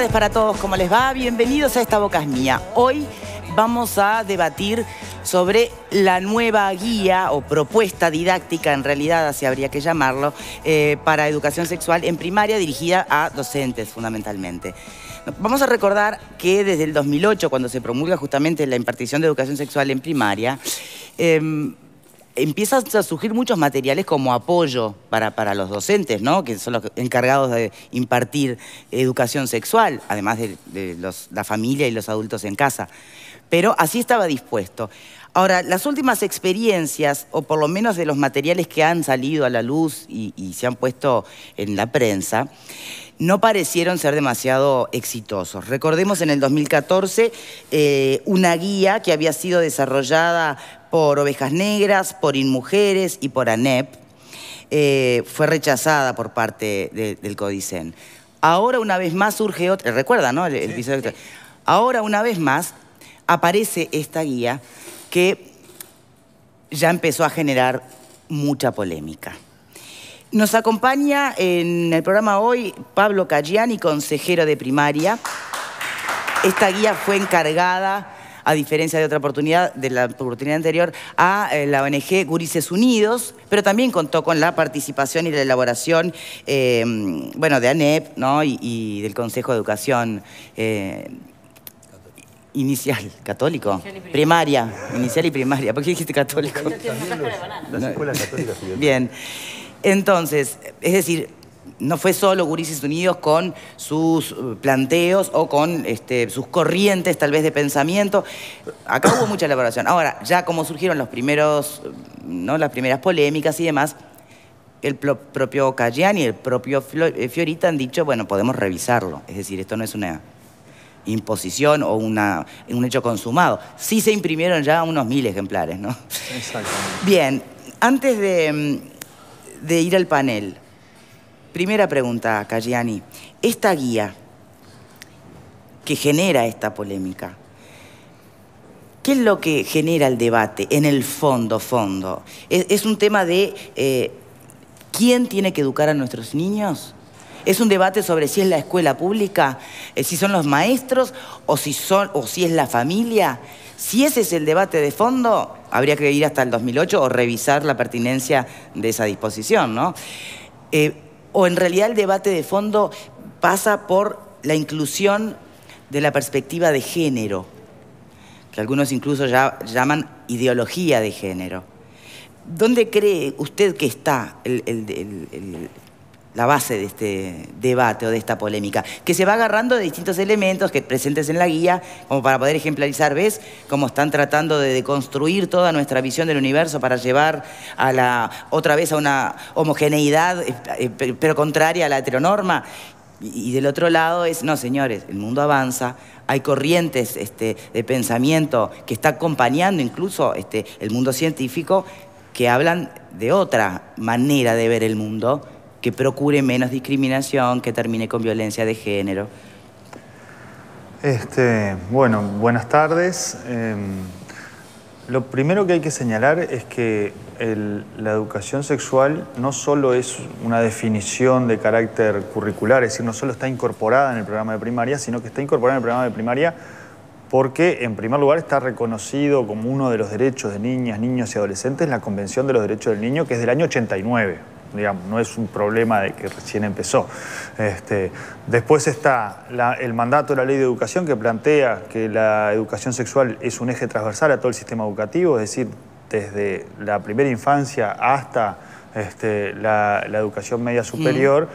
tardes para todos, ¿cómo les va? Bienvenidos a Esta Boca es Mía. Hoy vamos a debatir sobre la nueva guía o propuesta didáctica, en realidad así habría que llamarlo, para educación sexual en primaria dirigida a docentes fundamentalmente. Vamos a recordar que desde el 2008, cuando se promulga justamente la impartición de educación sexual en primaria, empiezan a surgir muchos materiales como apoyo para los docentes, ¿no? Que son los encargados de impartir educación sexual, además de la familia y los adultos en casa. Pero así estaba dispuesto. Ahora, las últimas experiencias, o por lo menos de los materiales que han salido a la luz y se han puesto en la prensa, no parecieron ser demasiado exitosos. Recordemos en el 2014 una guía que había sido desarrollada por Ovejas Negras, por InMujeres y por ANEP, fue rechazada por parte del CODICEN. Ahora una vez más surge otra, recuerda, ¿no? El episodio. Sí. Ahora una vez más aparece esta guía que ya empezó a generar mucha polémica. Nos acompaña en el programa hoy Pablo Caggiani, consejero de primaria. Esta guía fue encargada, a diferencia de otra oportunidad, de la oportunidad anterior, a la ONG Gurises Unidos, pero también contó con la participación y la elaboración, bueno, de ANEP, ¿no? y del Consejo de Educación Inicial, ¿católico? Primaria, inicial y primaria. ¿Por qué dijiste católico? Las escuelas católicas. Bien. Entonces, es decir, no fue solo Gurises Unidos con sus planteos o con sus corrientes tal vez de pensamiento. Acá hubo mucha elaboración. Ahora, ya como surgieron los primeros, ¿no? Las primeras polémicas y demás, el propio Caggiani y el propio Fiorita han dicho, bueno, podemos revisarlo. Es decir, esto no es una imposición o un hecho consumado. Sí se imprimieron ya unos 1000 ejemplares, ¿no? Exactamente. Bien, antes de ir al panel, primera pregunta, Caggiani. Esta guía que genera esta polémica, ¿qué es lo que genera el debate en el fondo? ¿Es un tema de quién tiene que educar a nuestros niños? ¿Es un debate sobre si es la escuela pública, si son los maestros o si es la familia? Si ese es el debate de fondo, habría que ir hasta el 2008 o revisar la pertinencia de esa disposición, ¿no? O en realidad el debate de fondo pasa por la inclusión de la perspectiva de género, que algunos incluso ya llaman ideología de género. ¿Dónde cree usted que está la base de este debate o de esta polémica? Que se va agarrando de distintos elementos que presentes en la guía, como para poder ejemplarizar, ¿ves? Cómo están tratando de deconstruir toda nuestra visión del universo para llevar otra vez a una homogeneidad, pero contraria a la heteronorma. Y del otro lado es, no señores, el mundo avanza, hay corrientes de pensamiento que está acompañando incluso el mundo científico, que hablan de otra manera de ver el mundo, que procure menos discriminación, que termine con violencia de género. Bueno, buenas tardes. Lo primero que hay que señalar es que la educación sexual no solo es una definición de carácter curricular, es decir, no solo está incorporada en el programa de primaria, sino que está incorporada en el programa de primaria porque, en primer lugar, está reconocido como uno de los derechos de niñas, niños y adolescentes la Convención de los Derechos del Niño, que es del año 89. Digamos, no es un problema de que recién empezó. Después está el mandato de la Ley de Educación, que plantea que la educación sexual es un eje transversal a todo el sistema educativo, es decir, desde la primera infancia hasta la educación media superior.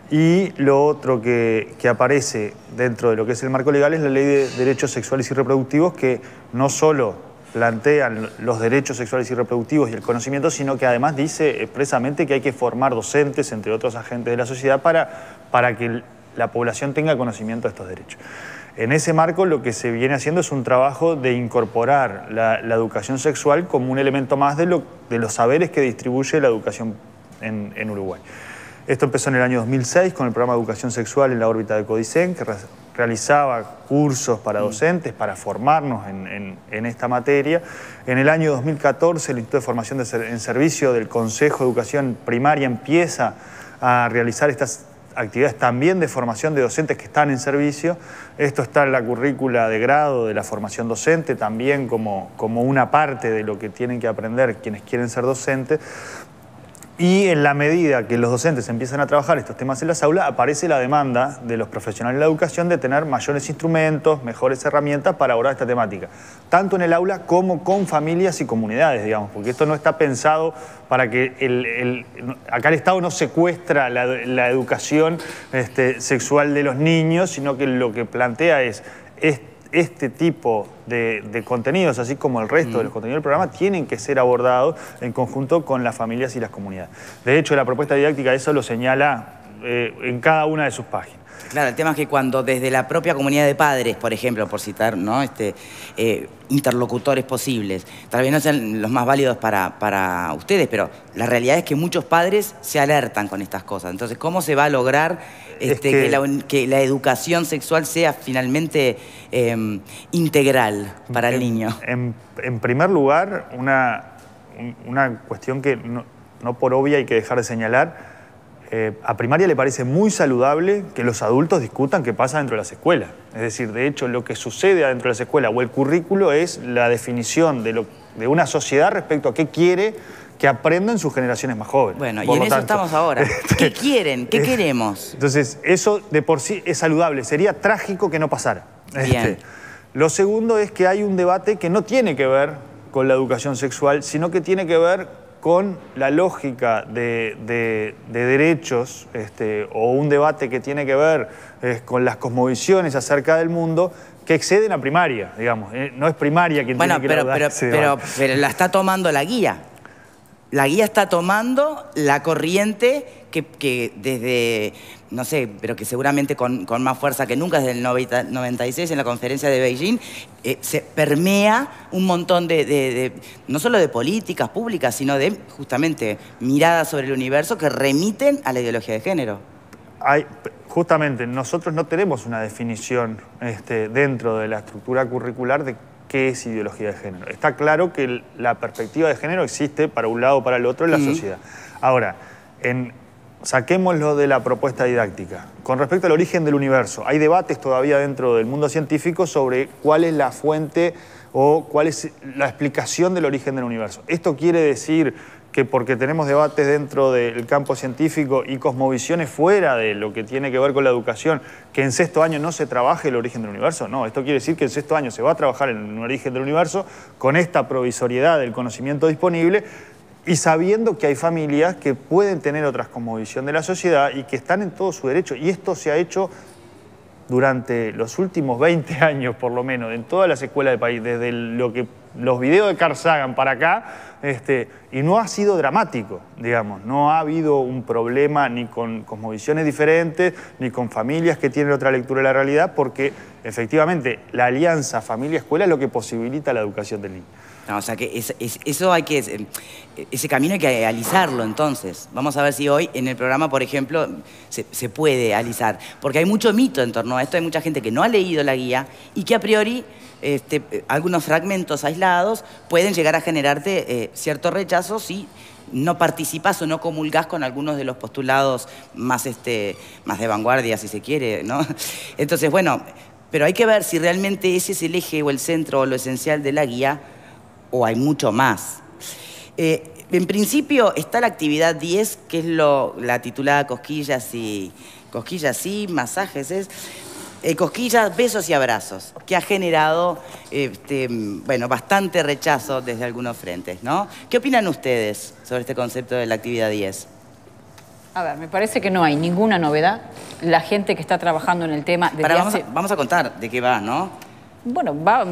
Y lo otro que aparece dentro de lo que es el marco legal es la Ley de Derechos Sexuales y Reproductivos, que no solo plantean los derechos sexuales y reproductivos y el conocimiento, sino que además dice expresamente que hay que formar docentes, entre otros agentes de la sociedad, para que la población tenga conocimiento de estos derechos. En ese marco lo que se viene haciendo es un trabajo de incorporar la educación sexual como un elemento más de los saberes que distribuye la educación en Uruguay. Esto empezó en el año 2006 con el programa de educación sexual en la órbita de CODICEN, que realizaba cursos para docentes, para formarnos en esta materia. En el año 2014, el Instituto de Formación en Servicio del Consejo de Educación Primaria empieza a realizar estas actividades también de formación de docentes que están en servicio. Esto está en la currícula de grado de la formación docente, también como una parte de lo que tienen que aprender quienes quieren ser docentes. Y en la medida que los docentes empiezan a trabajar estos temas en las aulas, aparece la demanda de los profesionales de la educación de tener mayores instrumentos, mejores herramientas para abordar esta temática, tanto en el aula como con familias y comunidades, digamos, porque esto no está pensado para que acá el Estado no secuestra la educación sexual de los niños, sino que lo que plantea es este tipo de contenidos, así como el resto de los contenidos del programa, tienen que ser abordados en conjunto con las familias y las comunidades. De hecho, la propuesta didáctica eso lo señala en cada una de sus páginas. Claro, el tema es que cuando desde la propia comunidad de padres, por ejemplo, por citar, ¿no? Interlocutores posibles, tal vez no sean los más válidos para ustedes, pero la realidad es que muchos padres se alertan con estas cosas. Entonces, ¿cómo se va a lograr que la educación sexual sea finalmente integral para el niño? En primer lugar, una cuestión que no por obvia hay que dejar de señalar. A primaria le parece muy saludable que los adultos discutan qué pasa dentro de las escuelas. Es decir, de hecho, lo que sucede adentro de las escuelas o el currículo es la definición de una sociedad respecto a qué quiere que aprendan sus generaciones más jóvenes. Bueno, y en eso estamos ahora. ¿Qué quieren? ¿Qué queremos? Entonces, eso de por sí es saludable. Sería trágico que no pasara. Bien. Lo segundo es que hay un debate que no tiene que ver con la educación sexual, sino que tiene que ver con la lógica de derechos o un debate que tiene que ver con las cosmovisiones acerca del mundo que exceden a primaria, digamos. No es primaria quien tiene que pero la está tomando la guía. La guía está tomando la corriente que desde, no sé, pero que seguramente con más fuerza que nunca, desde el 96 en la conferencia de Beijing, se permea un montón no solo de políticas públicas, sino de justamente miradas sobre el universo que remiten a la ideología de género. Justamente, nosotros no tenemos una definición dentro de la estructura curricular de qué es ideología de género. Está claro que la perspectiva de género existe para un lado o para el otro en la sociedad. Ahora, saquémoslo de la propuesta didáctica. Con respecto al origen del universo, hay debates todavía dentro del mundo científico sobre cuál es la fuente o cuál es la explicación del origen del universo. Esto quiere decir que porque tenemos debates dentro del campo científico y cosmovisiones fuera de lo que tiene que ver con la educación, que en sexto año no se trabaje el origen del universo. No, esto quiere decir que en sexto año se va a trabajar en el origen del universo con esta provisoriedad del conocimiento disponible y sabiendo que hay familias que pueden tener otras cosmovisión de la sociedad y que están en todo su derecho. Y esto se ha hecho durante los últimos 20 años, por lo menos, en todas las escuelas del país, desde los videos de Carl Sagan para acá, y no ha sido dramático, digamos. No ha habido un problema ni con cosmovisiones diferentes, ni con familias que tienen otra lectura de la realidad, porque efectivamente la alianza familia-escuela es lo que posibilita la educación del niño. No, o sea que ese camino hay que alisarlo entonces. Vamos a ver si hoy en el programa, por ejemplo, se puede alisar. Porque hay mucho mito en torno a esto, hay mucha gente que no ha leído la guía y que a priori algunos fragmentos aislados pueden llegar a generarte cierto rechazo si no participas o no comulgás con algunos de los postulados más de vanguardia, si se quiere, ¿no? Entonces, bueno, pero hay que ver si realmente ese es el eje o el centro o lo esencial de la guía, o hay mucho más. En principio está la actividad 10, que es la titulada Cosquillas sí, masajes, cosquillas, besos y abrazos, que ha generado bueno, bastante rechazo desde algunos frentes, ¿no? ¿Qué opinan ustedes sobre este concepto de la actividad 10? A ver, me parece que no hay ninguna novedad. La gente que está trabajando en el tema... Vamos a contar de qué va, ¿no? Bueno, va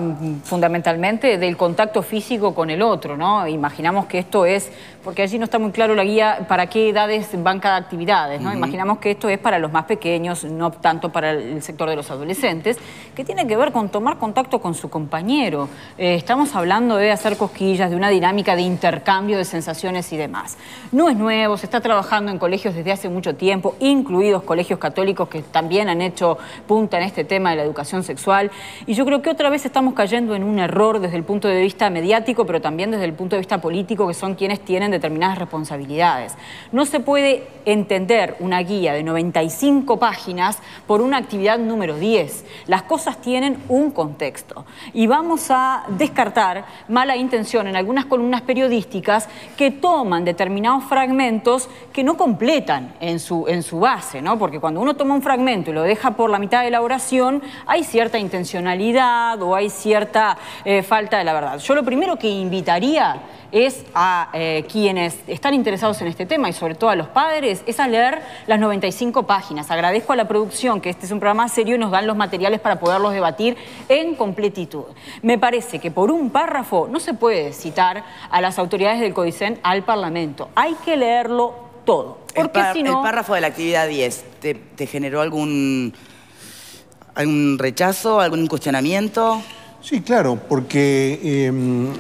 fundamentalmente del contacto físico con el otro, ¿no? Imaginamos que esto es, porque allí no está muy claro la guía para qué edades van cada actividad, ¿no? Imaginamos que esto es para los más pequeños, no tanto para el sector de los adolescentes, que tiene que ver con tomar contacto con su compañero. Estamos hablando de hacer cosquillas, de una dinámica de intercambio de sensaciones y demás. No es nuevo, se está trabajando en colegios desde hace mucho tiempo, incluidos colegios católicos que también han hecho punta en este tema de la educación sexual, y yo creo Creo que otra vez estamos cayendo en un error desde el punto de vista mediático, pero también desde el punto de vista político, que son quienes tienen determinadas responsabilidades. No se puede entender una guía de 95 páginas por una actividad número 10. Las cosas tienen un contexto. Y vamos a descartar mala intención en algunas columnas periodísticas que toman determinados fragmentos que no completan en su base, ¿no? Porque cuando uno toma un fragmento y lo deja por la mitad de la oración, hay cierta intencionalidad o hay cierta falta de la verdad. Yo lo primero que invitaría es a quienes están interesados en este tema y sobre todo a los padres, es a leer las 95 páginas. Agradezco a la producción que este es un programa serio y nos dan los materiales para poderlos debatir en completitud. Me parece que por un párrafo no se puede citar a las autoridades del CODICEN al Parlamento. Hay que leerlo todo. Porque si no... El párrafo de la actividad 10, ¿te generó algún rechazo, algún cuestionamiento? Sí, claro, porque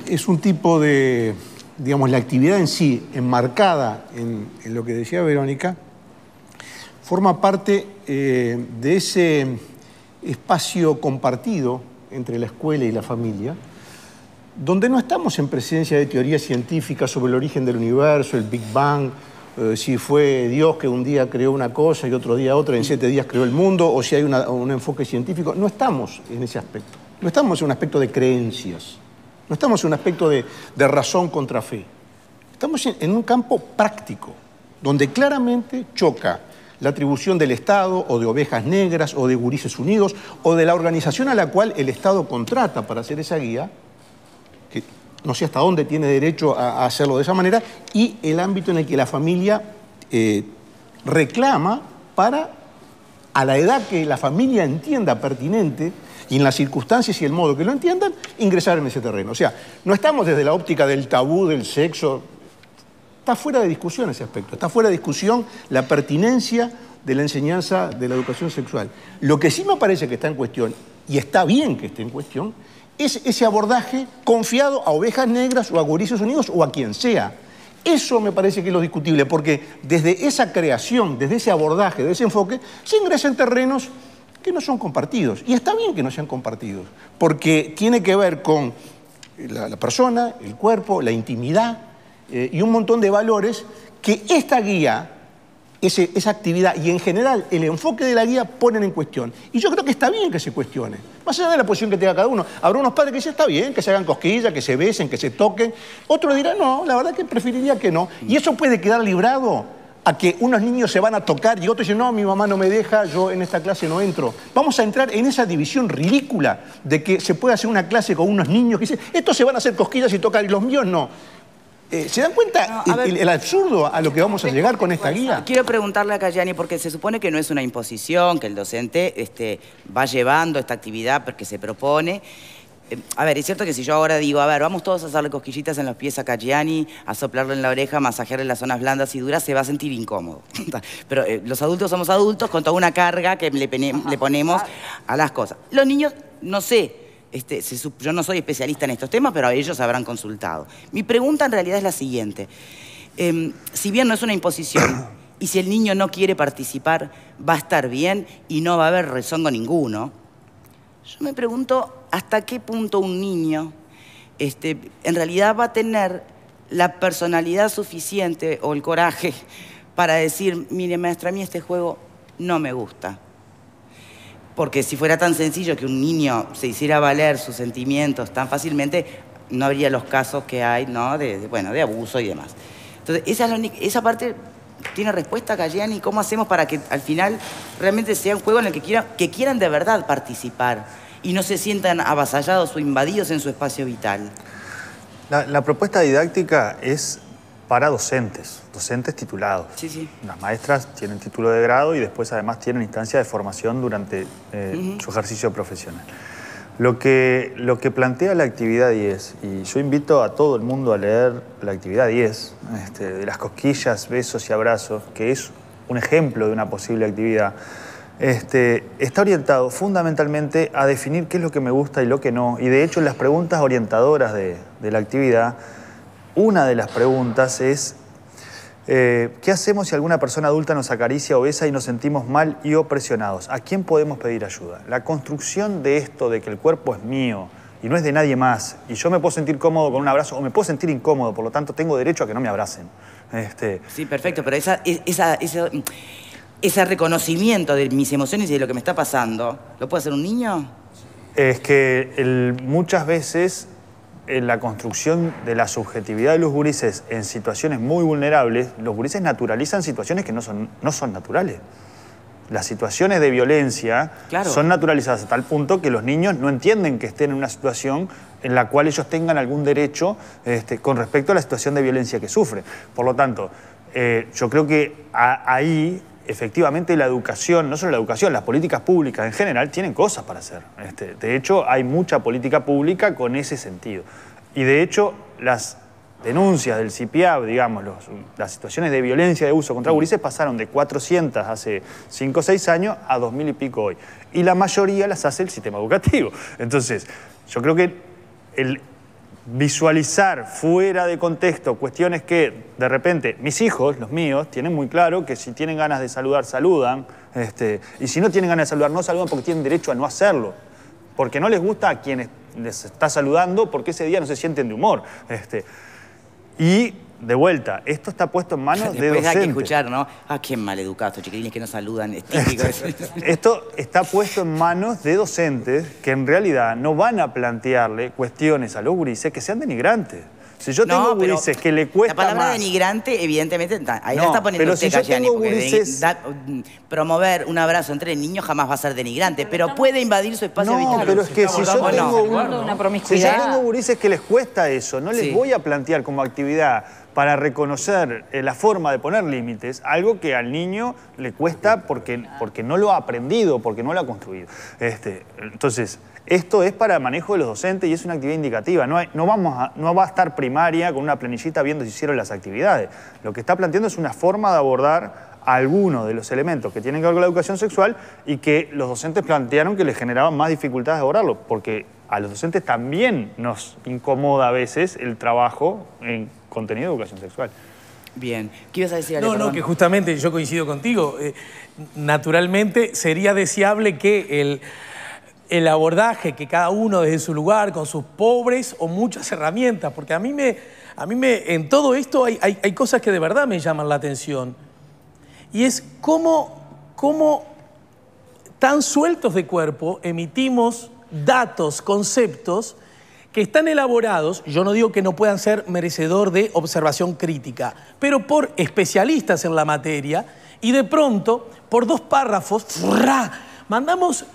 es un tipo de, digamos, la actividad en sí, enmarcada en lo que decía Verónica, forma parte de ese espacio compartido entre la escuela y la familia, donde no estamos en presencia de teorías científicas sobre el origen del universo, el Big Bang, si fue Dios que un día creó una cosa y otro día otra, en 7 días creó el mundo, o si hay un enfoque científico. No estamos en ese aspecto. No estamos en un aspecto de creencias. No estamos en un aspecto de razón contra fe. Estamos en un campo práctico, donde claramente choca la atribución del Estado, o de Ovejas Negras, o de Gurises Unidos, o de la organización a la cual el Estado contrata para hacer esa guía, que no sé hasta dónde tiene derecho a hacerlo de esa manera, y el ámbito en el que la familia reclama para, a la edad que la familia entienda pertinente, y en las circunstancias y el modo que lo entiendan, ingresar en ese terreno. O sea, no estamos desde la óptica del tabú, del sexo. Está fuera de discusión ese aspecto. Está fuera de discusión la pertinencia de la enseñanza de la educación sexual. Lo que sí me parece que está en cuestión, y está bien que esté en cuestión, es ese abordaje confiado a Ovejas Negras o a Gurises Unidos o a quien sea. Eso me parece que es lo discutible, porque desde esa creación, desde ese abordaje, desde ese enfoque, se ingresa en terrenos que no son compartidos. Y está bien que no sean compartidos, porque tiene que ver con la persona, el cuerpo, la intimidad y un montón de valores que esta guía, esa actividad y en general el enfoque de la guía ponen en cuestión. Y yo creo que está bien que se cuestione, más allá de la posición que tenga cada uno. Habrá unos padres que dicen, está bien, que se hagan cosquillas, que se besen, que se toquen. Otros dirán, no, la verdad que preferiría que no. Y eso puede quedar librado a que unos niños se van a tocar y otros dicen, no, mi mamá no me deja, yo en esta clase no entro. Vamos a entrar en esa división ridícula de que se puede hacer una clase con unos niños que dicen, estos se van a hacer cosquillas y tocar y los míos no. ¿Se dan cuenta el absurdo a lo que vamos a llegar con esta guía? Quiero preguntarle a Cayani, porque se supone que no es una imposición, que el docente va llevando esta actividad porque se propone. A ver, es cierto que si yo ahora digo, a ver, vamos todos a hacerle cosquillitas en los pies a Cayani, a soplarle en la oreja, a masajearle las zonas blandas y duras, se va a sentir incómodo. Pero los adultos somos adultos con toda una carga que le ponemos a las cosas. Los niños, no sé, yo no soy especialista en estos temas, pero ellos habrán consultado. Mi pregunta en realidad es la siguiente. Si bien no es una imposición, y si el niño no quiere participar, va a estar bien y no va a haber rezongo ninguno, yo me pregunto hasta qué punto un niño en realidad va a tener la personalidad suficiente o el coraje para decir, mire maestra, a mí este juego no me gusta. Porque si fuera tan sencillo que un niño se hiciera valer sus sentimientos tan fácilmente, no habría los casos que hay, ¿no? de abuso y demás. Entonces, esa parte tiene respuesta, Cayani. ¿Cómo hacemos para que al final realmente sea un juego en el que quieran de verdad participar y no se sientan avasallados o invadidos en su espacio vital? La propuesta didáctica es para docentes titulados. Sí, sí. Las maestras tienen título de grado y después además tienen instancia de formación durante su ejercicio profesional. Lo que plantea la actividad 10, y yo invito a todo el mundo a leer la actividad 10, de las cosquillas, besos y abrazos, que es un ejemplo de una posible actividad, está orientado fundamentalmente a definir qué es lo que me gusta y lo que no. Y de hecho, en las preguntas orientadoras de la actividad, una de las preguntas es ¿Qué hacemos si alguna persona adulta nos acaricia o besa y nos sentimos mal y o presionados? ¿A quién podemos pedir ayuda? La construcción de esto de que el cuerpo es mío y no es de nadie más, y yo me puedo sentir cómodo con un abrazo o me puedo sentir incómodo, por lo tanto tengo derecho a que no me abracen. Sí, perfecto, pero ese reconocimiento de mis emociones y de lo que me está pasando, ¿lo puede hacer un niño? Es que muchas veces en la construcción de la subjetividad de los gurises en situaciones muy vulnerables, los gurises naturalizan situaciones que no son naturales. Las situaciones de violencia son naturalizadas a tal punto que los niños no entienden que estén en una situación en la cual ellos tengan algún derecho con respecto a la situación de violencia que sufren. Por lo tanto, yo creo que ahí efectivamente la educación, no solo la educación, las políticas públicas en general tienen cosas para hacer. De hecho, hay mucha política pública con ese sentido. Y de hecho, las denuncias del CIPIAB, digamos, las situaciones de violencia de uso contra gurises pasaron de 400 hace 5 o 6 años a 2000 y pico hoy. Y la mayoría las hace el sistema educativo. Entonces, yo creo que el visualizar fuera de contexto cuestiones que de repente mis hijos, los míos, tienen muy claro que si tienen ganas de saludar, saludan, y si no tienen ganas de saludar, no saludan porque tienen derecho a no hacerlo, porque no les gusta a quienes les está saludando, porque ese día no se sienten de humor. Y de vuelta, esto está puesto en manos de docentes. Hay que escuchar, ¿no? Ah, qué maleducados estos chiquilines que no saludan, es típico. Esto está puesto en manos de docentes que en realidad no van a plantearle cuestiones a los gurises que sean denigrantes. Si yo tengo gurises que le cuesta más... La palabra denigrante, evidentemente, ahí la está poniendo usted, Cayani, porque promover un abrazo entre niños jamás va a ser denigrante, pero puede invadir su espacio vital. No, pero es que si yo tengo gurises que les cuesta eso, no les voy a plantear como actividad para reconocer la forma de poner límites, algo que al niño le cuesta porque no lo ha aprendido, porque no lo ha construido. Entonces, esto es para manejo de los docentes y es una actividad indicativa. No va a estar primaria con una planillita viendo si hicieron las actividades. Lo que está planteando es una forma de abordar algunos de los elementos que tienen que ver con la educación sexual y que los docentes plantearon que les generaban más dificultades de abordarlo, porque a los docentes también nos incomoda a veces el trabajo en contenido de educación sexual. Bien. ¿Qué ibas a decir, Ale? No, que justamente yo coincido contigo. Naturalmente sería deseable que el abordaje, que cada uno desde su lugar, con sus pobres o muchas herramientas, porque a mí en todo esto hay cosas que de verdad me llaman la atención. Y es cómo tan sueltos de cuerpo emitimos datos, conceptos que están elaborados, yo no digo que no puedan ser merecedor de observación crítica, pero por especialistas en la materia, y de pronto, por 2 párrafos, mandamos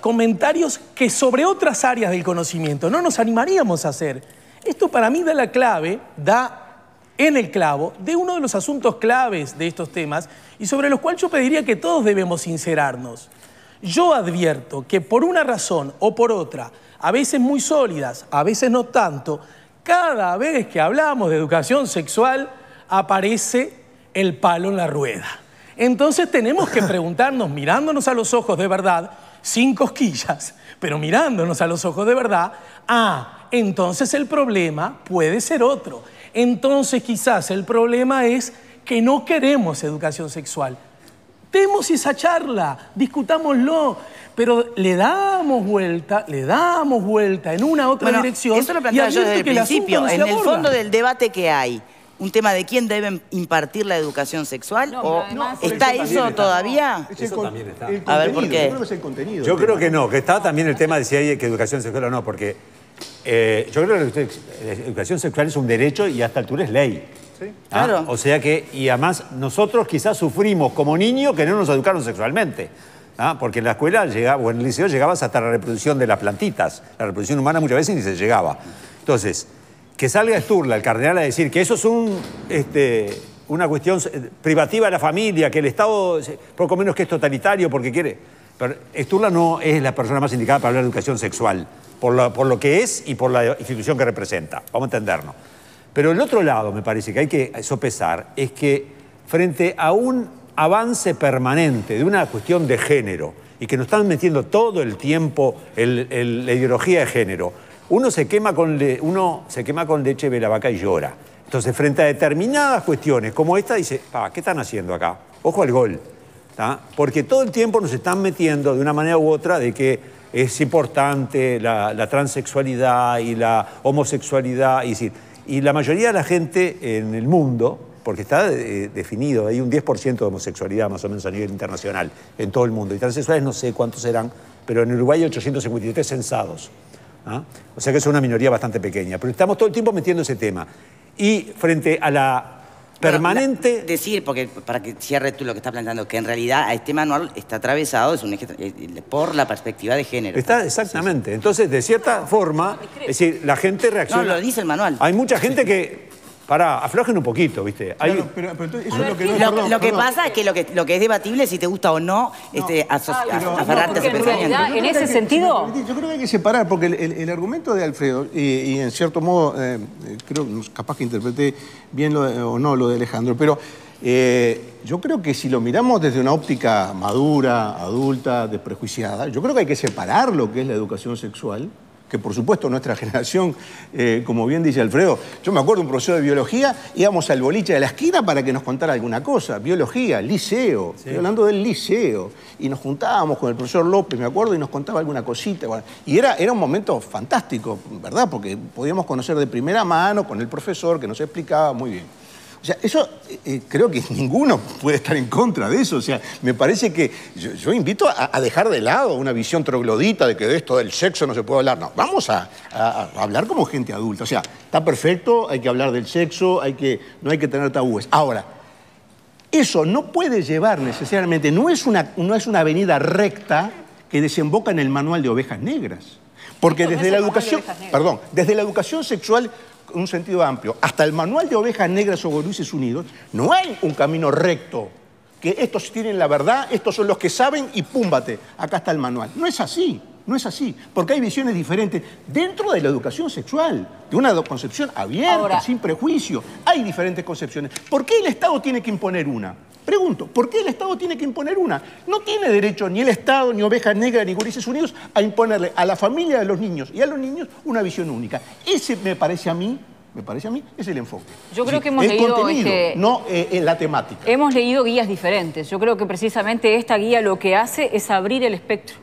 comentarios que sobre otras áreas del conocimiento no nos animaríamos a hacer. Esto para mí da la clave, da en el clavo de uno de los asuntos claves de estos temas y sobre los cuales yo pediría que todos debemos sincerarnos. Yo advierto que por una razón o por otra, a veces muy sólidas, a veces no tanto, cada vez que hablamos de educación sexual aparece el palo en la rueda. Entonces tenemos que preguntarnos, mirándonos a los ojos de verdad, sin cosquillas, pero mirándonos a los ojos de verdad, entonces el problema puede ser otro. Entonces quizás el problema es que no queremos educación sexual. Demos esa charla, discutámoslo, pero le damos vuelta en una otra dirección. Eso lo planteaba yo desde el principio. En el fondo del debate que hay, un tema de quién debe impartir la educación sexual, ¿está eso todavía? Eso también está. A ver, ¿por qué? Yo creo que no, que está también el tema de si hay educación sexual o no, porque yo creo que la educación sexual es un derecho y a esta altura es ley. Sí, claro. O sea que, y además nosotros quizás sufrimos como niños que no nos educaron sexualmente. Porque en la escuela o en el liceo llegabas hasta la reproducción de las plantitas. La reproducción humana muchas veces ni se llegaba. Entonces, que salga Sturla, el cardenal, a decir que eso es una cuestión privativa de la familia, que el Estado, poco menos que es totalitario porque quiere. Pero Sturla no es la persona más indicada para hablar de educación sexual, por lo que es y por la institución que representa. Vamos a entendernos. Pero el otro lado, me parece que hay que sopesar, es que frente a un avance permanente de una cuestión de género y que nos están metiendo todo el tiempo la ideología de género, uno se quema con leche de la vaca y llora. Entonces, frente a determinadas cuestiones como esta, dice, ¿qué están haciendo acá? Ojo al gol. ¿Tá? Porque todo el tiempo nos están metiendo de una manera u otra de que es importante la transexualidad y la homosexualidad. Y la mayoría de la gente en el mundo, porque está definido, hay un 10% de homosexualidad más o menos a nivel internacional en todo el mundo. Y transexuales no sé cuántos serán, pero en Uruguay hay 853 censados. ¿Ah? O sea que es una minoría bastante pequeña. Pero estamos todo el tiempo metiendo ese tema. Y frente a la permanente... Decir, porque para que cierre tú lo que estás planteando, que en realidad este manual está atravesado es un eje, por la perspectiva de género. Está exactamente. Entonces, de cierta forma, es decir, la gente reacciona... No, lo dice el manual. Hay mucha gente que... aflojen un poquito, ¿viste? Claro, pero entonces, eso es lo que lo que pasa es que lo que es debatible es si te gusta o no, aferrarte a ese pensamiento. En ese sentido... Yo creo que hay que separar, porque el argumento de Alfredo, y en cierto modo, creo, capaz que interpreté bien o no lo de Alejandro, pero yo creo que si lo miramos desde una óptica madura, adulta, desprejuiciada, yo creo que hay que separar lo que es la educación sexual, que por supuesto nuestra generación, como bien dice Alfredo, yo me acuerdo de un profesor de biología, íbamos al boliche de la esquina para que nos contara alguna cosa, biología, liceo, estoy hablando del liceo, y nos juntábamos con el profesor López, me acuerdo, y nos contaba alguna cosita, bueno, y era un momento fantástico, ¿verdad? Porque podíamos conocer de primera mano con el profesor que nos explicaba muy bien. O sea, eso creo que ninguno puede estar en contra de eso. O sea, me parece que yo invito a dejar de lado una visión troglodita de que de esto del sexo no se puede hablar. No, vamos a hablar como gente adulta. O sea, está perfecto, hay que hablar del sexo, no hay que tener tabúes. Ahora, eso no puede llevar necesariamente, no es una avenida recta que desemboca en el manual de ovejas negras. Porque desde la educación, desde la educación sexual, en un sentido amplio, hasta el manual de ovejas negras o gurises unidos, no hay un camino recto, que estos tienen la verdad, estos son los que saben y púmbate, acá está el manual. No es así, no es así, porque hay visiones diferentes dentro de la educación sexual, de una concepción abierta, sin prejuicio. Hay diferentes concepciones. ¿Por qué el Estado tiene que imponer una? Pregunto, ¿por qué el Estado tiene que imponer una? No tiene derecho ni el Estado, ni Ovejas Negras, ni Gurises Unidos a imponerle a la familia de los niños y a los niños una visión única. Ese me parece a mí, es el enfoque. Yo creo que hemos el leído... contenido, no la temática. Hemos leído guías diferentes. Yo creo que precisamente esta guía lo que hace es abrir el espectro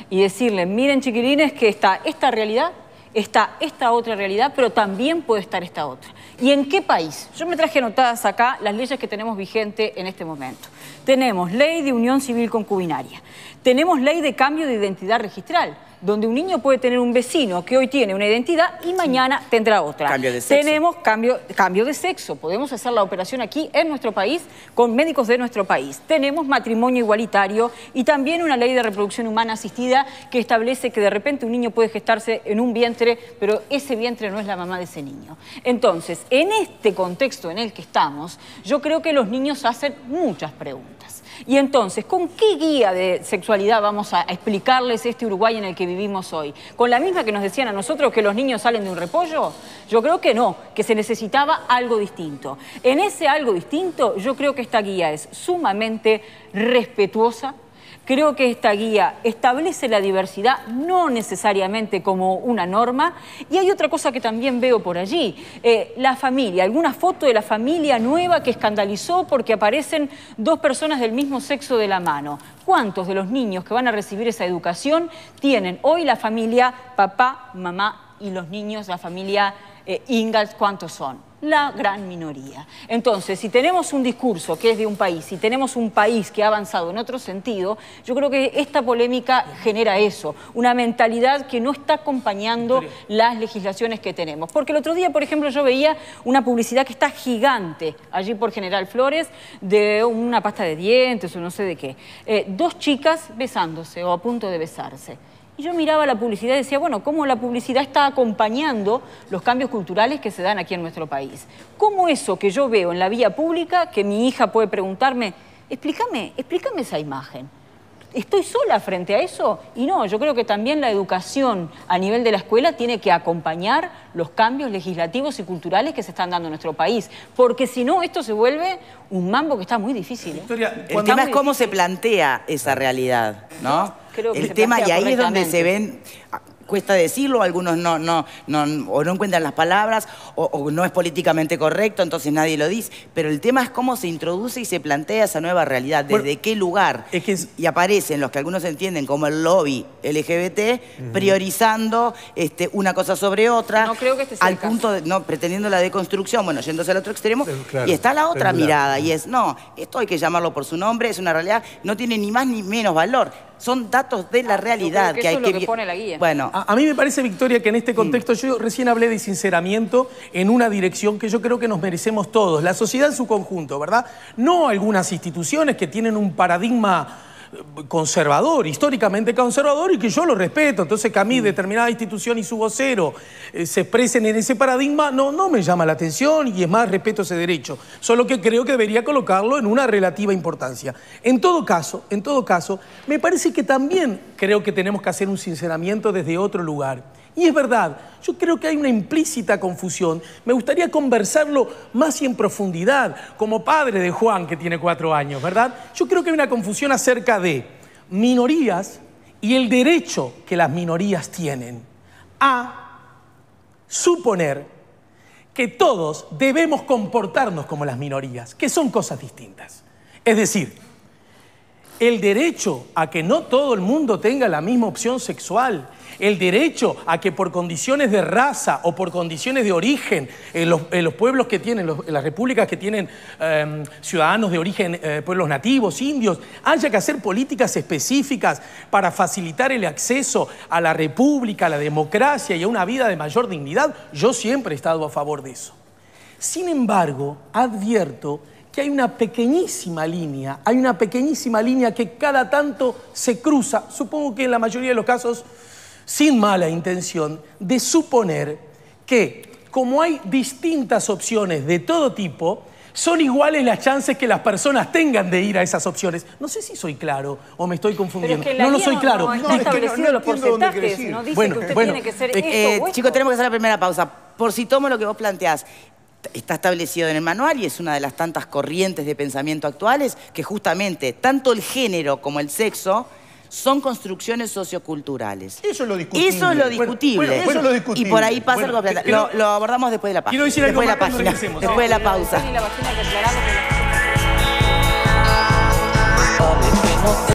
y decirle, miren chiquilines que está esta realidad, está esta otra realidad, pero también puede estar esta otra. ¿Y en qué país? Yo me traje anotadas acá las leyes que tenemos vigente en este momento. Tenemos ley de unión civil concubinaria, tenemos ley de cambio de identidad registral, donde un niño puede tener un vecino que hoy tiene una identidad y mañana tendrá otra. Cambio de sexo. Tenemos cambio de sexo. Podemos hacer la operación aquí en nuestro país con médicos de nuestro país. Tenemos matrimonio igualitario y también una ley de reproducción humana asistida que establece que de repente un niño puede gestarse en un vientre, pero ese vientre no es la mamá de ese niño. Entonces, en este contexto en el que estamos, yo creo que los niños hacen muchas preguntas. Y entonces, ¿con qué guía de sexualidad vamos a explicarles este Uruguay en el que vivimos hoy? ¿Con la misma que nos decían a nosotros que los niños salen de un repollo? Yo creo que no, que se necesitaba algo distinto. En ese algo distinto, yo creo que esta guía es sumamente respetuosa. Creo que esta guía establece la diversidad no necesariamente como una norma. Y hay otra cosa que también veo por allí. La familia, alguna foto de la familia nueva que escandalizó porque aparecen dos personas del mismo sexo de la mano. ¿Cuántos de los niños que van a recibir esa educación tienen hoy la familia papá, mamá y los niños, la familia Ingalls? ¿Cuántos son? La gran minoría. Entonces, si tenemos un discurso que es de un país, si tenemos un país que ha avanzado en otro sentido, yo creo que esta polémica genera eso, una mentalidad que no está acompañando las legislaciones que tenemos. Porque el otro día, por ejemplo, yo veía una publicidad que está gigante, allí por General Flores, de una pasta de dientes o no sé de qué. Dos chicas besándose o a punto de besarse. Y yo miraba la publicidad y decía, bueno, ¿cómo la publicidad está acompañando los cambios culturales que se dan aquí en nuestro país? ¿Cómo eso que yo veo en la vía pública, que mi hija puede preguntarme, explícame esa imagen? ¿Estoy sola frente a eso? Y no, yo creo que también la educación a nivel de la escuela tiene que acompañar los cambios legislativos y culturales que se están dando en nuestro país. Porque si no, esto se vuelve un mambo que está muy difícil. Victoria, el tema es cómo se plantea esa realidad, ¿no? Creo que el tema, y ahí es donde se ven... cuesta decirlo, algunos o no encuentran las palabras, o no es políticamente correcto, entonces nadie lo dice. Pero el tema es cómo se introduce y se plantea esa nueva realidad, desde qué lugar. Y aparecen los que algunos entienden como el lobby LGBT, priorizando una cosa sobre otra, no creo que este sea al el caso. punto de, pretendiendo la deconstrucción, bueno, yéndose al otro extremo, y está la otra mirada, y es, no, esto hay que llamarlo por su nombre, es una realidad, no tiene ni más ni menos valor. Son datos de la realidad. Yo creo que eso es lo que pone la guía. Bueno, a mí me parece, Victoria, que en este contexto, yo recién hablé de sinceramiento en una dirección que yo creo que nos merecemos todos, la sociedad en su conjunto, ¿verdad? No algunas instituciones que tienen un paradigma conservador, históricamente conservador, y que yo lo respeto. Entonces, que a mí determinada institución y su vocero se expresen en ese paradigma, no me llama la atención, y es más, respeto ese derecho. Solo que creo que debería colocarlo en una relativa importancia. En todo caso, me parece que también creo que tenemos que hacer un sinceramiento desde otro lugar. Y es verdad, yo creo que hay una implícita confusión. Me gustaría conversarlo más y en profundidad, como padre de Juan, que tiene 4 años, ¿verdad? Yo creo que hay una confusión acerca de minorías y el derecho que las minorías tienen a suponer que todos debemos comportarnos como las minorías, que son cosas distintas. Es decir, el derecho a que no todo el mundo tenga la misma opción sexual, el derecho a que por condiciones de raza o por condiciones de origen, en los pueblos que tienen, en las repúblicas que tienen ciudadanos de origen, pueblos nativos, indios, haya que hacer políticas específicas para facilitar el acceso a la república, a la democracia y a una vida de mayor dignidad. Yo siempre he estado a favor de eso. Sin embargo, advierto que hay una pequeñísima línea que cada tanto se cruza, supongo que en la mayoría de los casos sin mala intención, de suponer que, como hay distintas opciones de todo tipo, son iguales las chances que las personas tengan de ir a esas opciones. No sé si soy claro o me estoy confundiendo. Pero es que no soy claro. No está establecido los porcentajes, no dice que usted tiene que ser esto o esto. chicos, tenemos que hacer la primera pausa. Por si tomo lo que vos planteás, está establecido en el manual y es una de las tantas corrientes de pensamiento actuales que justamente tanto el género como el sexo son construcciones socioculturales. Eso es lo discutible. Eso es lo discutible. Eso es lo discutible. Y por ahí pasa algo que lo abordamos después de la página. Quiero decir algo después de la más cuando página. regresemos, Después de la pausa. Y la vagina que aclaramos que